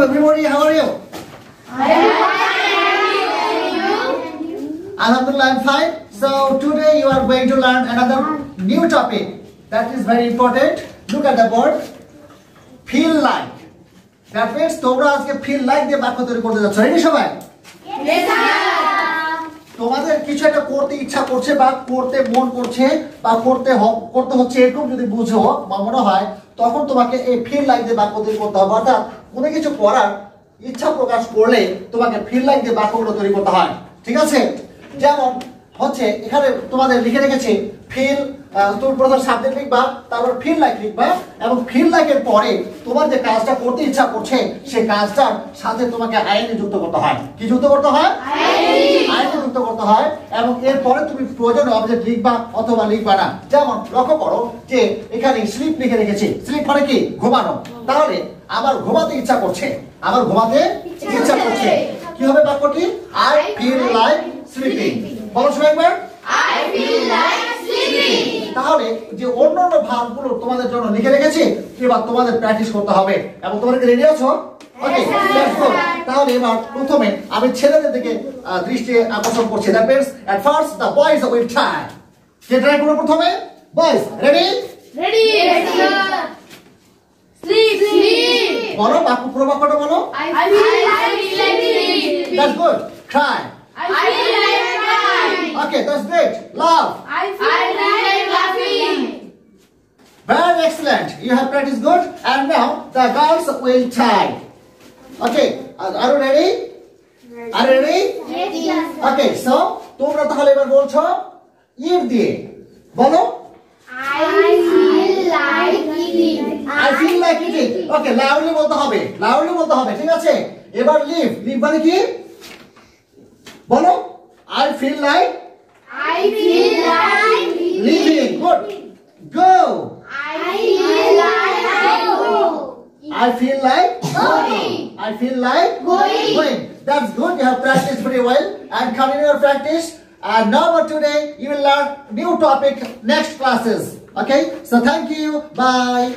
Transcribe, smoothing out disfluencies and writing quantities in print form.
everybody, how are you? Alhamdulillah, I'm fine. So today you are going to learn another new topic that is very important. Look at the board. Feel like. That means তোমরা আজকে feel like দিয়ে বাক্য তৈরি করতে যাচ্ছ। Ready সবাই? Yes sir. তোমাদের কিছু একটা করতে ইচ্ছা করছে বা করতে মন করছে বা করতে হচ্ছে এরকম যদি বুঝো বা মনে হয় তখন তোমাকে এই ফিল লাইক দিয়ে বাক্য তৈরি করতে হবে। অর্থাৎ কোনো কিছু করার ইচ্ছা প্রকাশ করলে তোমাকে ফিল লাইক দিয়ে বাক্যগুলো তৈরি করতে হয়। ঠিক আছে? যেমন হচ্ছে এখানে তোমাদের লিখে রেখেছি ফিল, তুমি প্রথম সাবজেক্ট লিখবা, তারপর ফিল লাইক লিখবা এবং ফিল লাইকের পরে তোমার যে কাজটা করতে ইচ্ছা করছে সেই কাজটার সাথে তোমাকে আইএনজি যুক্ত করতে হয়। কি যুক্ত করতে হয়? আইএনজি যুক্ত করতে হয় এবং এরপরে তুমি প্রয়োজনীয় অবজেক্ট লিখবা অথবা লিখবা না। যেমন লক্ষ্য করো যে এখানে স্লিপ লিখে রেখেছি। স্লিপ মানে কি? ঘুমানো। তাহলে আমার ঘুমাতে ইচ্ছা করছে, আমার ঘুমাতে ইচ্ছা করছে। কি হবে বাক্যটি? I feel like sleeping. বলো সবাই একবার, I feel like sleeping. তাহলে যে অন্যান্য ভাবগুলো তোমাদের জন্য লিখে রেখেছি, এবার তোমাদের প্র্যাকটিস করতে হবে এবং তোমরা কি রেডি আছো? ওকে, লেটস গো। তাহলে এবার প্রথমে আমি ছেলেদের দিকে দৃষ্টি আকর্ষণ করছি। That means at first the boys will try. K try করবে প্রথমে? Boys. Ready? Ready? Yes sir. Sleep. Sleep. বলো বাক্য পুরো বাক্যটা বলো। I feel like sleeping. That's good. Try. I feel like crying. Okay, that's great. Love. I feel like laughing. Very excellent. You have practiced good. And now the girls will try. Okay. Are you ready? Are you ready? Yes sir. Okay. So তোমরা তাহলে এবার বলছো if দিয়ে বলো। I feel like eating. I feel like eating. Okay. Loudly বলতে হবে। Loudly বলতে হবে। ঠিক আছে? এবার live. Live মানে কি? বলো। I feel like I feel like living. Good. Go. I feel like go. I feel like Going. I feel like Going. That's good. You have practiced pretty well and continue your practice. And now for today, you will learn new topic next classes. Okay. So thank you. Bye.